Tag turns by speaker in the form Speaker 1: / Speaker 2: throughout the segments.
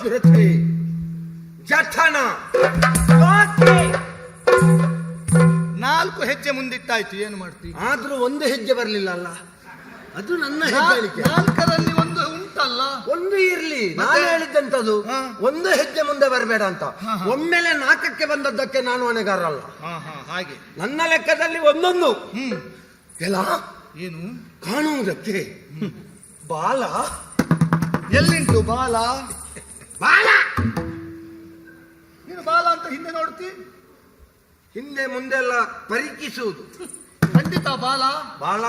Speaker 1: ಪೃಥ್ವಿ ಜಠನ
Speaker 2: 4 ಹೆಜ್ಜೆ ಮುಂದಿಟ್ಟಾಯ್ತು, ಏನು ಮಾಡ್ತೀವಿ?
Speaker 1: ಆದ್ರೂ ಒಂದು ಹೆಜ್ಜೆ ಬರ್ಲಿಲ್ಲ ಅಲ್ಲ, ಅದು ನನ್ನ ಹೆಜ್ಜೆ.
Speaker 2: 4ರಲ್ಲಿ ಒಂದು ಉಂಟಲ್ಲ,
Speaker 1: ಒಂದು ಇರ್ಲಿ. ನಾನು ಹೇಳಿದ್ದಂತದು ಒಂದು ಹೆಜ್ಜೆ ಮುಂದೆ ಬರಬೇಡ ಅಂತ. ಒಮ್ಮೆಲೆ 4ಕ್ಕೆ ಬಂದದ್ದಕ್ಕೆ ನಾನು ಹೊಣೆಗಾರಲ್ಲ.
Speaker 2: ಹಾಗೆ
Speaker 1: ನನ್ನ ಲೆಕ್ಕದಲ್ಲಿ ಒಂದೊಂದು ಎಲ್ಲ
Speaker 2: ಏನು
Speaker 1: ಕಾಣುವುದಕ್ಕೆ ಬಾಲ
Speaker 2: ಎಲ್ಲಿಂಟು? ಬಾಲ
Speaker 1: ಬಾಲ
Speaker 2: ನೀನು ಬಾಲ ಅಂತ ಹಿಂದೆ ನೋಡ್ತಿ,
Speaker 1: ಹಿಂದೆ ಮುಂದೆಲ್ಲ ಪರೀಕ್ಷಿಸುವುದು.
Speaker 2: ಖಂಡಿತ ಬಾಲ.
Speaker 1: ಬಾಲ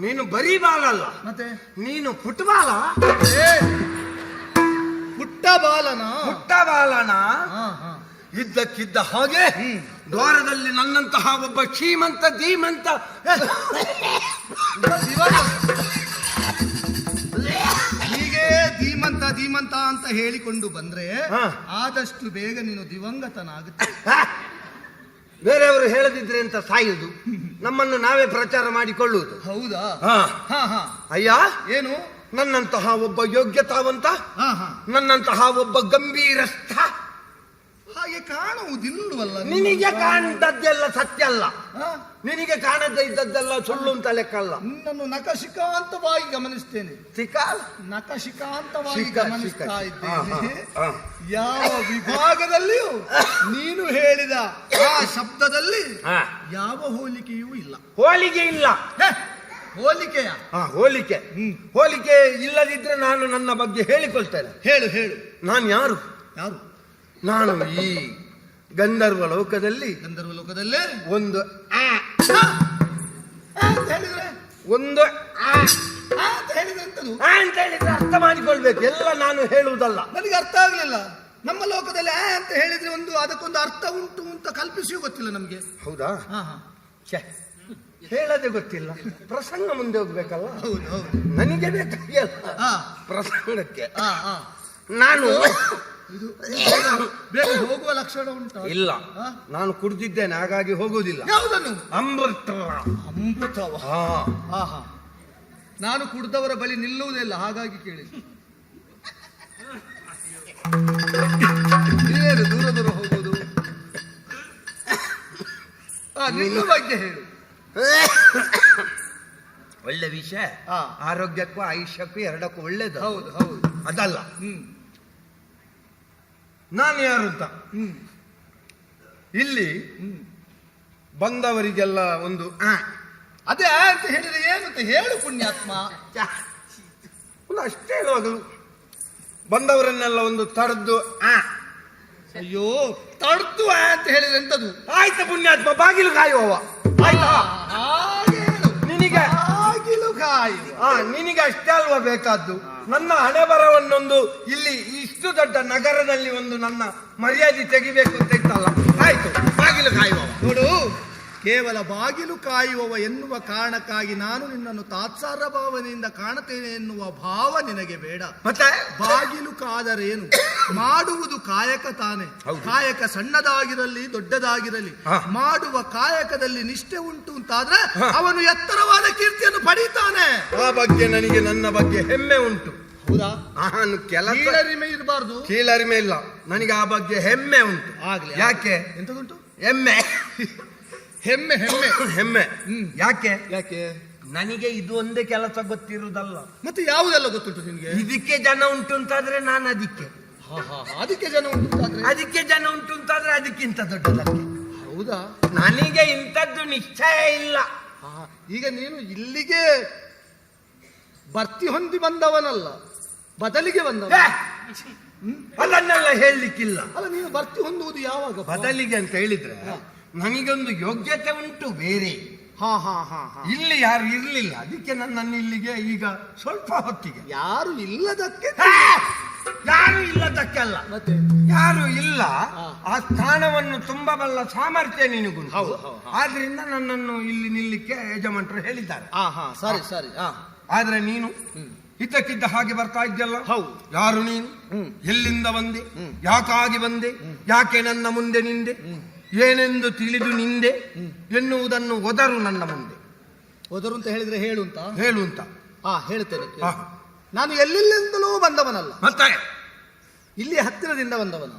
Speaker 1: ನೀನು ಬರೀ ಬಾಲ ಅಲ್ಲ,
Speaker 2: ಮತ್ತೆ
Speaker 1: ನೀನು ಫುಟ್ಬಾಲ.
Speaker 2: ಪುಟ್ಟ ಬಾಲನ?
Speaker 1: ಪುಟ್ಟ ಬಾಲನ. ಇದ್ದಕ್ಕಿದ್ದ ಹಾಗೆ ದ್ವಾರದಲ್ಲಿ ನನ್ನಂತಹ ಒಬ್ಬ ಶ್ರೀಮಂತ ಧೀಮಂತ
Speaker 2: ಹೀಗೆ ಧೀಮಂತ ಧೀಮಂತ ಅಂತ ಹೇಳಿಕೊಂಡು ಬಂದ್ರೆ ಆದಷ್ಟು ಬೇಗ ನೀನು ದಿವಂಗತನಾಗುತ್ತೆ.
Speaker 1: ಬೇರೆಯವರು ಹೇಳದಿದ್ರೆ ಅಂತ ಸಾಯುವುದು, ನಮ್ಮನ್ನು ನಾವೇ ಪ್ರಚಾರ ಮಾಡಿಕೊಳ್ಳುವುದು.
Speaker 2: ಹೌದಾ?
Speaker 1: ಅಯ್ಯ,
Speaker 2: ಏನು?
Speaker 1: ನನ್ನಂತಹ ಒಬ್ಬ ಯೋಗ್ಯತಾವಂತ, ನನ್ನಂತಹ ಒಬ್ಬ ಗಂಭೀರಸ್ಥ
Speaker 2: ಹಾಗೆ ಕಾಣುವುದಿಲ್ಲವಲ್ಲ.
Speaker 1: ನಿನಗೆ ಕಾಣದದ್ದೆಲ್ಲ ಸತ್ಯ ಅಲ್ಲ, ನಿನಗೆ ಕಾಣದೇ ಇದ್ದದ್ದೆಲ್ಲ ಸುಳ್ಳು ಅಂತ ಲೆಕ್ಕಲ್ಲ.
Speaker 2: ನಿನ್ನನ್ನು ನಖಶಿಕಾಂತವಾಗಿ ಗಮನಿಸ್ತೇನೆ. ನಖಶಿಕಾಂತವಾಗಿ ಗಮನಿಸ್ತಾ ಇದ್ದೇನೆ. ಯಾವ ವಿಭಾಗದಲ್ಲಿಯೂ ನೀನು ಹೇಳಿದ ಆ ಶಬ್ದದಲ್ಲಿ ಯಾವ ಹೋಲಿಕೆಯೂ ಇಲ್ಲ.
Speaker 1: ಹೋಲಿಕೆ ಇಲ್ಲ.
Speaker 2: ಹೋಲಿಕೆಯ?
Speaker 1: ಹೋಲಿಕೆ. ಹೋಲಿಕೆ ಇಲ್ಲದಿದ್ರೆ ನಾನು ನನ್ನ ಬಗ್ಗೆ ಹೇಳಿಕೊಳ್ತೇನೆ.
Speaker 2: ಹೇಳು ಹೇಳು.
Speaker 1: ನಾನು ಯಾರು?
Speaker 2: ಯಾರು?
Speaker 1: ನಾನು ಈ ಗಂಧರ್ವ ಲೋಕದಲ್ಲಿ ಒಂದು
Speaker 2: ಹೇಳಿದ್ರೆ
Speaker 1: ಒಂದು ಅಂತ ಹೇಳಿದ್ರೆ ಅರ್ಥ ಮಾಡಿಕೊಳ್ಬೇಕು. ಎಲ್ಲ ನಾನು ಹೇಳುವುದಲ್ಲ.
Speaker 2: ನನಗೆ ಅರ್ಥ ಆಗ್ಲಿಲ್ಲ. ನಮ್ಮ ಲೋಕದಲ್ಲಿ ಅಂತ ಹೇಳಿದ್ರೆ ಒಂದು ಅದಕ್ಕೊಂದು ಅರ್ಥ ಉಂಟು ಅಂತ ಕಲ್ಪಿಸಿಯೂ ಗೊತ್ತಿಲ್ಲ ನಮ್ಗೆ.
Speaker 1: ಹೌದಾ? ಹೇಳದೆ ಗೊತ್ತಿಲ್ಲ. ಪ್ರಸಂಗ ಮುಂದೆ ಹೋಗ್ಬೇಕಲ್ಲ.
Speaker 2: ಹೌದು,
Speaker 1: ನನಗೆ ಬೇಕಾಗಿಲ್ಲ ಪ್ರಸಂಗಕ್ಕೆ. ನಾನು
Speaker 2: ಇದು ಬೇಗ ಹೋಗುವ ಲಕ್ಷಣ ಉಂಟು?
Speaker 1: ಇಲ್ಲ, ನಾನು ಕುಡಿದಿದ್ದೇನೆ, ಹಾಗಾಗಿ ಹೋಗುವುದಿಲ್ಲ.
Speaker 2: ಯಾವುದನ್ನು?
Speaker 1: ಅಮೃತ.
Speaker 2: ಅಮೃತವ? ನಾನು ಕುಡಿದವರ ಬಳಿ ನಿಲ್ಲುವುದಿಲ್ಲ, ಹಾಗಾಗಿ ಕೇಳಿ. ಏನು ದೂರ ದೂರ ಹೋಗುವುದು? ನಿನ್ನ ಬಗ್ಗೆ ಹೇಳು.
Speaker 1: ಒಳ್ಳೆ ವಿಷಯ. ಆರೋಗ್ಯಕ್ಕೂ ಆಯುಷ್ಯಕ್ಕೂ ಎರಡಕ್ಕೂ ಒಳ್ಳೇದು.
Speaker 2: ಹೌದು ಹೌದು.
Speaker 1: ಅದಲ್ಲ ನಾನು ಯಾರು ಅಂತ ಇಲ್ಲಿ ಬಂದವರಿಗೆಲ್ಲ ಒಂದು
Speaker 2: ಅದೇ ಅಂತ ಹೇಳಿದ್ರೆ ಏನಂತ ಹೇಳು ಪುಣ್ಯಾತ್ಮ.
Speaker 1: ಅಷ್ಟೇ ಹೇಳುವಾಗಲು ಬಂದವರನ್ನೆಲ್ಲ ಒಂದು ತಡೆದು
Speaker 2: ಅಯ್ಯೋ ತಡ್ದು ಅಂತ ಹೇಳಿದ್ರೆ ಎಂತದು?
Speaker 1: ಆಯ್ತು ಪುಣ್ಯಾತ್ಮ, ಬಾಗಿಲು ಕಾಯುವವ. ಆಯ್ತಾ? ನಿನಗೆ
Speaker 2: ಬಾಗಿಲು ಕಾಯುವ
Speaker 1: ನಿನಗೆ ಅಷ್ಟೇ ಅಲ್ವಾ ಬೇಕಾದ್ದು? ನನ್ನ ಹಣೆ ಬರವನ್ನೊಂದು ಇಲ್ಲಿ ಇಷ್ಟು ದೊಡ್ಡ ನಗರದಲ್ಲಿ ಒಂದು ನನ್ನ ಮರ್ಯಾದೆ ತೆಗಿಬೇಕು ಅಂತ ಇತ್ತಲ್ಲ. ಆಯ್ತು, ಬಾಗಿಲು ಕಾಯುವ.
Speaker 2: ನೋಡು, ಕೇವಲ ಬಾಗಿಲು ಕಾಯುವವ ಎನ್ನುವ ಕಾರಣಕ್ಕಾಗಿ ನಾನು ನಿನ್ನನ್ನು ತಾತ್ಸಾರ ಭಾವನೆಯಿಂದ ಕಾಣುತ್ತೇನೆ ಎನ್ನುವ ಭಾವ ನಿನಗೆ ಬೇಡ.
Speaker 1: ಮತ್ತೆ
Speaker 2: ಬಾಗಿಲು ಕಾದರೇನು? ಮಾಡುವುದು ಕಾಯಕ ತಾನೆ. ಕಾಯಕ ಸಣ್ಣದಾಗಿರಲಿ ದೊಡ್ಡದಾಗಿರಲಿ, ಮಾಡುವ ಕಾಯಕದಲ್ಲಿ ನಿಷ್ಠೆ ಉಂಟು ಅಂತಾದ್ರೆ ಅವನು ಎತ್ತರವಾದ ಕೀರ್ತಿಯನ್ನು ಪಡೀತಾನೆ.
Speaker 1: ಆ ಬಗ್ಗೆ ನನಗೆ ನನ್ನ ಬಗ್ಗೆ ಹೆಮ್ಮೆ ಉಂಟು.
Speaker 2: ಹೌದಾ?
Speaker 1: ನಾನು
Speaker 2: ಕೀಳರಿಮೆ ಇರಬಾರ್ದು.
Speaker 1: ಕೀಳರಿಮೆ ಇಲ್ಲ, ನನಗೆ ಆ ಬಗ್ಗೆ ಹೆಮ್ಮೆ ಉಂಟು.
Speaker 2: ಆಗ್ಲಿ.
Speaker 1: ಯಾಕೆ?
Speaker 2: ಎಂತದುಂಟು?
Speaker 1: ಹೆಮ್ಮೆ
Speaker 2: ಹೆಮ್ಮೆ ಹೆಮ್ಮೆ
Speaker 1: ಹೆಮ್ಮೆ. ಯಾಕೆ?
Speaker 2: ಯಾಕೆ?
Speaker 1: ನನಗೆ ಇದು ಒಂದೇ ಕೆಲಸ ಗೊತ್ತಿರುವುದಲ್ಲ.
Speaker 2: ಮತ್ತೆ ಯಾವುದೆಲ್ಲ ಗೊತ್ತುಂಟು ನಿನ್ಗೆ?
Speaker 1: ಇದಕ್ಕೆ ಜನ ಉಂಟು ಅಂತಾದ್ರೆ ನಾನು ಅದಕ್ಕೆ,
Speaker 2: ಅದಕ್ಕೆ ಜನ ಉಂಟು
Speaker 1: ಅದಕ್ಕೆ ಜನ ಉಂಟು ಅಂತಾದ್ರೆ ಅದಕ್ಕಿಂತ ದೊಡ್ಡದಕ್ಕೆ.
Speaker 2: ಹೌದಾ?
Speaker 1: ನನಗೆ ಇಂಥದ್ದು ನಿಶ್ಚಯ ಇಲ್ಲ.
Speaker 2: ಈಗ ನೀನು ಇಲ್ಲಿಗೆ ಭರ್ತಿ ಹೊಂದಿ ಬಂದವನಲ್ಲ, ಬದಲಿಗೆ ಬಂದವ.
Speaker 1: ಅದನ್ನೆಲ್ಲ ಹೇಳಲಿಕ್ಕಿಲ್ಲ.
Speaker 2: ಅಲ್ಲ, ನೀನು ಭರ್ತಿ ಹೊಂದುವುದು ಯಾವಾಗ?
Speaker 1: ಬದಲಿಗೆ ಅಂತ ಹೇಳಿದ್ರೆ ನನಗೊಂದು ಯೋಗ್ಯತೆ ಉಂಟು ಬೇರೆ. ಇಲ್ಲಿ ಯಾರು ಇರ್ಲಿಲ್ಲ, ಅದಕ್ಕೆ ನನ್ನನ್ನು ಇಲ್ಲಿಗೆ ಈಗ ಸ್ವಲ್ಪ ಹೊತ್ತಿಗೆ.
Speaker 2: ಯಾರು ಇಲ್ಲದಕ್ಕೆ?
Speaker 1: ಯಾರು ಇಲ್ಲದಕ್ಕಲ್ಲ,
Speaker 2: ಮತ್ತೆ
Speaker 1: ಯಾರು ಇಲ್ಲ. ಆ ಸ್ಥಾನವನ್ನು ತುಂಬಬಲ್ಲ ಸಾಮರ್ಥ್ಯ ನಿನಗುಂಟು. ಆದ್ರಿಂದ ನನ್ನನ್ನು ಇಲ್ಲಿ ನಿಲ್ಲಿಕ್ಕೆ ಯಜಮಾನರು ಹೇಳಿದ್ದಾರೆ.
Speaker 2: ಸರಿ ಸರಿ.
Speaker 1: ಆದ್ರೆ ನೀನು ಇದ್ದಕ್ಕಿದ್ದ ಹಾಗೆ ಬರ್ತಾ ಇದ್ದಲ್ಲ.
Speaker 2: ಹೌದು.
Speaker 1: ಯಾರು ನೀನು? ಎಲ್ಲಿಂದ ಬಂದೆ? ಯಾಕಾಗಿ ಬಂದೆ? ಯಾಕೆ ನನ್ನ ಮುಂದೆ ನಿಂದೆ? ಏನೆಂದು ತಿಳಿದು ನಿಂದೆ ಎನ್ನುವುದನ್ನು ಒದರು ನನ್ನ ಮುಂದೆ.
Speaker 2: ಒದರು ಅಂತ ಹೇಳಿದ್ರೆ ಹೇಳು ಅಂತ?
Speaker 1: ಹೇಳು ಅಂತ.
Speaker 2: ಹೇಳ್ತೇನೆ. ನಾನು ಎಲ್ಲಿಂದಲೂ ಬಂದವನಲ್ಲ.
Speaker 1: ಮತ್ತೆ
Speaker 2: ಇಲ್ಲಿ ಹತ್ತಿರದಿಂದ ಬಂದವನು.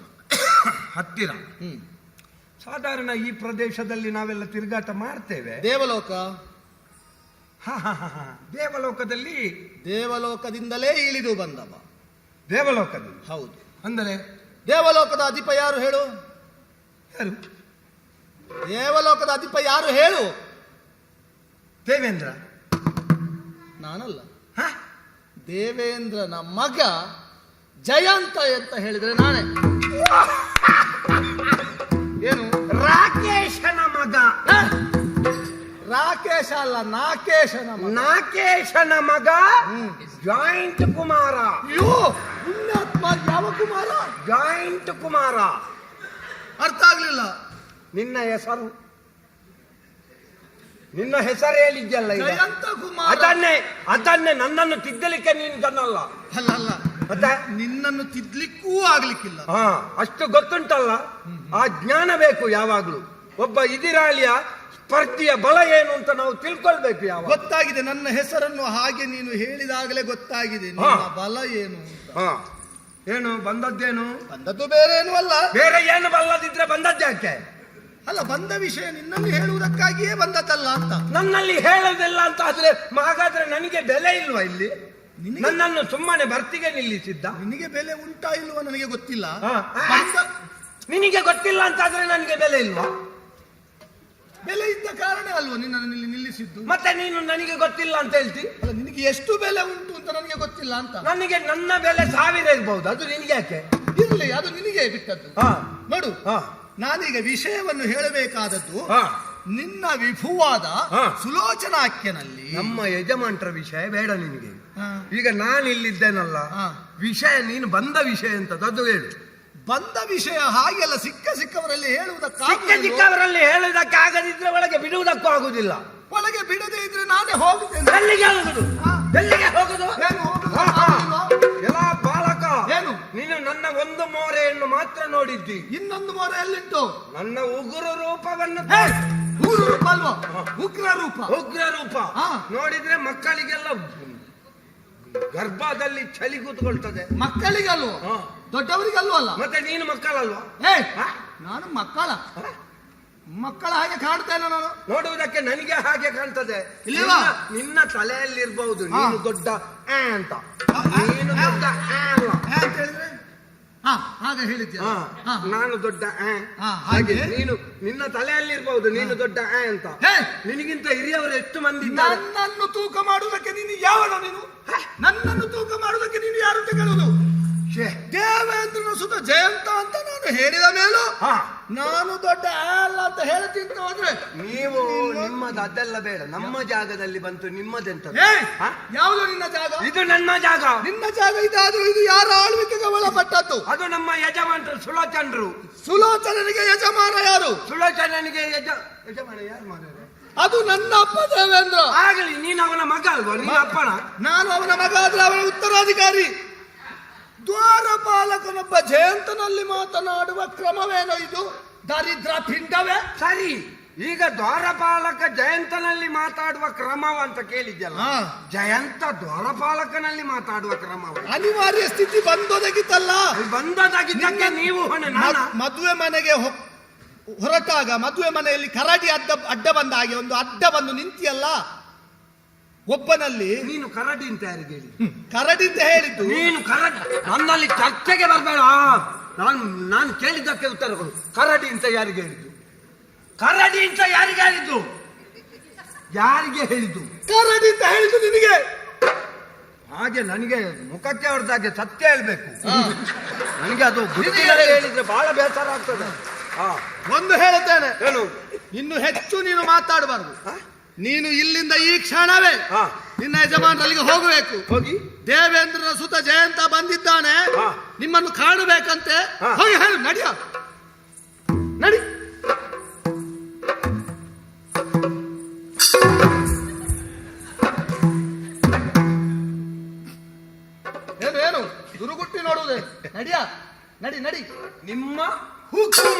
Speaker 1: ಹತ್ತಿರ. ಸಾಧಾರಣ ಈ ಪ್ರದೇಶದಲ್ಲಿ ನಾವೆಲ್ಲ ತಿರುಗಾಟ ಮಾಡ್ತೇವೆ.
Speaker 2: ದೇವಲೋಕ.
Speaker 1: ದೇವಲೋಕದಲ್ಲಿ.
Speaker 2: ದೇವಲೋಕದಿಂದಲೇ ಇಳಿದು ಬಂದವ.
Speaker 1: ದೇವಲೋಕದಲ್ಲಿ?
Speaker 2: ಹೌದು.
Speaker 1: ಅಂದರೆ
Speaker 2: ದೇವಲೋಕದ ಅಧಿಪ ಯಾರು ಹೇಳು?
Speaker 1: ಯಾರು?
Speaker 2: ದೇವಲೋಕದ ಅಧಿಪ ಯಾರು ಹೇಳು?
Speaker 1: ದೇವೇಂದ್ರ.
Speaker 2: ನಾನಲ್ಲ. ದೇವೇಂದ್ರನ ಮಗ ಜಯಂತ ಅಂತ ಹೇಳಿದ್ರೆ ನಾನೇ. ಏನು?
Speaker 1: ರಾಕೇಶನ ಮಗ.
Speaker 2: ರಾಕೇಶ ಅಲ್ಲ, ನಾಕೇಶನ ಮಗ.
Speaker 1: ನಾಕೇಶನ ಮಗ ಜಾಯಿಂಟ್ ಕುಮಾರ.
Speaker 2: ಅಯ್ಯೋ ಪುಣ್ಯಾತ್ಮ, ಯಾವ ಕುಮಾರ?
Speaker 1: ಜಾಯಿಂಟ್ ಕುಮಾರ.
Speaker 2: ಅರ್ಥ ಆಗ್ಲಿಲ್ಲ.
Speaker 1: ನಿನ್ನ ಹೆಸರು, ನಿನ್ನ ಹೆಸರು ಹೇಳಿದ್ಯಲ್ಲ ಈಗ.
Speaker 2: ಜಯಂತ ಕುಮಾರ.
Speaker 1: ಅದನ್ನೇ ನನ್ನನ್ನು ತಿದ್ದಲಿಕ್ಕೆ ನೀನು ತನ್ನಲ್ಲ.
Speaker 2: ಅಲ್ಲ ಅಲ್ಲ,
Speaker 1: ಮತ್ತೆ
Speaker 2: ನಿನ್ನನ್ನು ತಿದ್ಲಿಕ್ಕೂ ಆಗ್ಲಿಕ್ಕಿಲ್ಲ.
Speaker 1: ಅಷ್ಟು ಗೊತ್ತುಂಟಲ್ಲ. ಆ ಜ್ಞಾನ ಬೇಕು ಯಾವಾಗ್ಲೂ. ಒಬ್ಬ ಇದಿರಾಳಿಯ ಸ್ಪರ್ಧಿಯ ಬಲ ಏನು ಅಂತ ನಾವು ತಿಳ್ಕೊಳ್ಬೇಕು. ಯಾವ
Speaker 2: ಗೊತ್ತಾಗಿದೆ, ನನ್ನ ಹೆಸರನ್ನು ಹಾಗೆ ನೀನು ಹೇಳಿದಾಗಲೇ ಗೊತ್ತಾಗಿದೆ ನಿನ್ನ ಬಲ ಏನು ಅಂತ.
Speaker 1: ಏನು ಬಂದದ್ದೇನು?
Speaker 2: ಬಂದದ್ದು ಬೇರೆ ಏನು ಅಲ್ಲ.
Speaker 1: ಬೇರೆ ಏನು ಬಲ್ಲದಿದ್ರೆ ಬಂದದ್ಯಾಕೆ?
Speaker 2: ಅಲ್ಲ, ಬಂದ ವಿಷಯ ನಿನ್ನಲ್ಲಿ ಹೇಳುವುದಕ್ಕಾಗಿಯೇ ಬಂದದ್ದಲ್ಲ ಅಂತ.
Speaker 1: ನನ್ನಲ್ಲಿ ಹೇಳೋದಿಲ್ಲ ಅಂತ ಆದ್ರೆ ಹಾಗಾದ್ರೆ ನನಗೆ ಬೆಲೆ ಇಲ್ವಾ ಇಲ್ಲಿ? ನನ್ನನ್ನು ಸುಮ್ಮನೆ ಬರ್ತಿಗೆ ನಿಲ್ಲಿಸಿದ್ದ.
Speaker 2: ನಿನಗೆ ಬೆಲೆ ಉಂಟಾ ಇಲ್ವಾ ನನಗೆ ಗೊತ್ತಿಲ್ಲ.
Speaker 1: ನಿನಗೆ ಗೊತ್ತಿಲ್ಲ ಅಂತ ಆದ್ರೆ ನನಗೆ ಬೆಲೆ ಇಲ್ವಾ?
Speaker 2: ಬೆಲೆ ಇದ್ದ ಕಾರಣ ಅಲ್ವಾ ನಿನ್ನನ್ನು ಇಲ್ಲಿ ನಿಲ್ಲಿಸಿದ್ದು?
Speaker 1: ಮತ್ತೆ ನೀನು ನನಗೆ ಗೊತ್ತಿಲ್ಲ ಅಂತ ಹೇಳ್ತಿ.
Speaker 2: ಅಲ್ಲ, ನಿನಗೆ ಎಷ್ಟು ಬೆಲೆ ಉಂಟು ಅಂತ ನನಗೆ ಗೊತ್ತಿಲ್ಲ ಅಂತ.
Speaker 1: ನನಗೆ ನನ್ನ ಬೆಲೆ 1000 ಇರ್ಬಹುದು, ಅದು ನಿನಗೆ ಯಾಕೆ?
Speaker 2: ಇರ್ಲಿ, ಅದು ನಿನಗೆ ಬಿಟ್ಟದ್ದು. ನೋಡು, ನಾನೀಗ ವಿಷಯವನ್ನು ಹೇಳಬೇಕಾದದ್ದು ನಿನ್ನ ವಿಭುವಾದ ಸುಲೋಚನಾಖ್ಯನಲ್ಲಿ.
Speaker 1: ನಮ್ಮ ಯಜಮಾನ್ರ ವಿಷಯ ಬೇಡ ನಿನಗೆ. ಈಗ ನಾನು ಇಲ್ಲಿದ್ದೇನಲ್ಲ, ವಿಷಯ ನೀನು ಬಂದ ವಿಷಯ ಅಂತ ಅದು ಹೇಳು.
Speaker 2: ಬಂದ ವಿಷಯ ಹಾಗೆಲ್ಲ ಸಿಕ್ಕವರಲ್ಲಿ
Speaker 1: ಸಿಕ್ಕವರಲ್ಲಿ ಹೇಳುವುದಕ್ಕಾಗದಿದ್ರೆ ಒಳಗೆ ಬಿಡುವುದಕ್ಕೂ ಆಗುದಿಲ್ಲ.
Speaker 2: ಒಳಗೆ ಬಿಡದೆ ಇದ್ರೆ ನಾನೇ ಹೋಗುತ್ತೇನೆ.
Speaker 1: ಎಲ್ಲಿಗೆ ಹೋಗುದು? ಎಲ್ಲಿಗೆ ಹೋಗುದು? ಎಲ್ಲ ಬಾಲಕ,
Speaker 2: ಏನು
Speaker 1: ನೀನು ನನ್ನ ಒಂದು ಮೋರೆಯನ್ನು ಮಾತ್ರ ನೋಡಿದ್ದಿ.
Speaker 2: ಇನ್ನೊಂದು ಮೋರೆ ಎಲ್ಲಿಂಟು?
Speaker 1: ನನ್ನ ಉಗುರು ರೂಪವನ್ನು.
Speaker 2: ಉಗುರು ರೂಪ ಅಲ್ವಾ? ಉಗ್ರ ರೂಪ.
Speaker 1: ಉಗ್ರ ರೂಪ ನೋಡಿದ್ರೆ ಮಕ್ಕಳಿಗೆಲ್ಲ ಗರ್ಭದಲ್ಲಿ ಚಳಿ ಕೂತ್ಕೊಳ್ತದೆ.
Speaker 2: ಮಕ್ಕಳಿಗಲ್ವ? ದೊಡ್ಡವರಿಗಲ್ವ? ಅಲ್ಲ.
Speaker 1: ಮತ್ತೆ ನೀನು ಮಕ್ಕಳಲ್ವಾ?
Speaker 2: ನಾನು ಮಕ್ಕಳ ಹಾಗೆ ಕಾಣ್ತೇನೆ ನಾನು.
Speaker 1: ನೋಡುವುದಕ್ಕೆ ನನಗೆ ಹಾಗೆ ಕಾಣ್ತದೆ. ನಿನ್ನ ತಲೆಯಲ್ಲಿರ್ಬಹುದು ನೀನು ದೊಡ್ಡ ಅಂತ. ನೀನು ದೊಡ್ಡ
Speaker 2: ಅಂತ ಹೇಳಿದ್ರೆ ಹಾಗೆ ಹೇಳಿದ್ದೆ.
Speaker 1: ನಾನು ದೊಡ್ಡ ಹಾಗೆ ನೀನು ನಿನ್ನ ತಲೆಯಲ್ಲಿರ್ಬಹುದು ನೀನು ದೊಡ್ಡ ಅಂತ. ನಿನಗಿಂತ ಹಿರಿಯವರು ಎಷ್ಟು ಮಂದಿ?
Speaker 2: ನನ್ನನ್ನು ತೂಕ ಮಾಡುವುದಕ್ಕೆ ನೀನು ಯಾವನ? ನೀನು ನನ್ನನ್ನು ತೂಕ ಮಾಡುವುದಕ್ಕೆ ನೀನು ಯಾರು ಅಂತ ಕೇಳುವುದು? ದೇವೇಂದ್ರನ ಸುತ ಜಯಂತ ಅಂತ ನಾನು ಹೇಳಿದ ಮೇಲೂ ನಾನು ದೊಡ್ಡ ಅಲ್ಲ ಅಂತ ಹೇಳ್ತೀನಿ ಹೋದ್ರೆ
Speaker 1: ನೀವು ನಿಮ್ಮದು ಅದೆಲ್ಲ ಬೇಡ. ನಮ್ಮ ಜಾಗದಲ್ಲಿ ಬಂತು ನಿಮ್ಮದೆಂತ?
Speaker 2: ಯಾವುದು ನಿನ್ನ ಜಾಗ?
Speaker 1: ಇದು ನನ್ನ ಜಾಗ.
Speaker 2: ನಿನ್ನ ಜಾಗ ಇದಾದ್ರೂ ಇದು ಯಾರ ಆಳ್ವಿಕೆಗೆ ಒಳಪಟ್ಟದ್ದು?
Speaker 1: ಅದು ನಮ್ಮ ಯಜಮಾನರು ಸುಲೋಚನರು.
Speaker 2: ಸುಲೋಚನನಿಗೆ ಯಜಮಾನ ಯಾರು?
Speaker 1: ಸುಲೋಚನನಿಗೆ ಯಜಮಾನ ಯಾರು ಮಾಡಿದ್ರು?
Speaker 2: ಅದು ನನ್ನ ಅಪ್ಪ ದೇವೇಂದ್ರ.
Speaker 1: ಆಗಲಿ, ನೀನು ಅವನ ಮಗ ಅಲ್ವಾ? ನೀನು ಅಪ್ಪನ.
Speaker 2: ನಾನು ಅವನ ಮಗ ಆದ್ರೆ ಅವನ ಉತ್ತರಾಧಿಕಾರಿ. ದ್ವಾರಪಾಲಕನೊಬ್ಬ ಜಯಂತನಲ್ಲಿ ಮಾತನಾಡುವ ಕ್ರಮವೇನೋ ಇದು? ದರಿದ್ರ ಪಿಂಡವೇ.
Speaker 1: ಸರಿ, ಈಗ ದ್ವಾರಪಾಲಕ ಜಯಂತನಲ್ಲಿ ಮಾತಾಡುವ ಕ್ರಮವ ಅಂತ ಕೇಳಿದ್ಯಲ್ಲ. ಜಯಂತ ದ್ವಾರಪಾಲಕನಲ್ಲಿ ಮಾತಾಡುವ ಕ್ರಮವ
Speaker 2: ಅನಿವಾರ್ಯ ಸ್ಥಿತಿ ಬಂದೊದಗಿತ್ತಲ್ಲ.
Speaker 1: ಬಂದೊದಗಿದ್ದಕ್ಕೆ ನೀವು ಹೊಣೆ.
Speaker 2: ಮದುವೆ ಮನೆಗೆ ಹೊರಟಾಗ ಮದುವೆ ಮನೆಯಲ್ಲಿ ಕರಡಿ ಅಡ್ಡ ಬಂದ ಹಾಗೆ ಒಂದು ಅಡ್ಡ ಬಂದು ನಿಂತಿಯಲ್ಲ ಒಬ್ಬನಲ್ಲಿ.
Speaker 1: ನೀನು ಕರಡಿ ಅಂತ ಯಾರಿಗೆ ಹೇಳಿ?
Speaker 2: ಕರಡಿ ಅಂತ ಹೇಳಿದ್ದು
Speaker 1: ನೀನು. ಕರಡಿ ನನ್ನಲ್ಲಿ ಚರ್ಚೆಗೆ ಬರಬೇಡ. ನಾನು ಕೇಳಿದ್ದಕ್ಕೆ ಉತ್ತರ ಕೊಡು. ಕರಡಿ ಅಂತ ಯಾರಿಗೆ ಹೇಳಿದ್ದು? ಕರಡಿ ಅಂತ ಯಾರಿಗೆ ಹೇಳಿದ್ದು? ಯಾರಿಗೆ ಹೇಳಿದ್ದು?
Speaker 2: ಕರಡಿ ಅಂತ ಹೇಳಿದ್ದು ನಿನಗೆ.
Speaker 1: ಹಾಗೆ ನನಗೆ ಮುಖಕ್ಕೆ ಹೊಡೆದಾಗೆ ಸತ್ಯ ಹೇಳ್ಬೇಕು. ನನಗೆ ಅದು ಹೇಳಿದ್ರೆ ಬಹಳ ಬೇಸರ ಆಗ್ತದೆ.
Speaker 2: ಒಂದು ಹೇಳುತ್ತೇನೆ,
Speaker 1: ಏನು?
Speaker 2: ಇನ್ನು ಹೆಚ್ಚು ನೀನು ಮಾತಾಡಬಾರ್ದು. ನೀನು ಇಲ್ಲಿಂದ ಈ ಕ್ಷಣವೇ ನಿನ್ನ ಯಜಮಾನರಲ್ಲಿಗೆ ಹೋಗಬೇಕು.
Speaker 1: ಹೋಗಿ
Speaker 2: ದೇವೇಂದ್ರನ ಸುತ ಜಯಂತ ಬಂದಿದ್ದಾನೆ, ನಿಮ್ಮನ್ನು ಕಾಣಬೇಕಂತೆ. ಹೋಗಿ ಹೇಳು. ನಡಿಯ ನಡಿ. ಏನು ದುರುಗುಟ್ಟಿ ನೋಡುವುದೇ? ನಡಿಯ, ನಡಿ ನಡಿ.
Speaker 1: ನಿಮ್ಮ ಹುಕುಂ.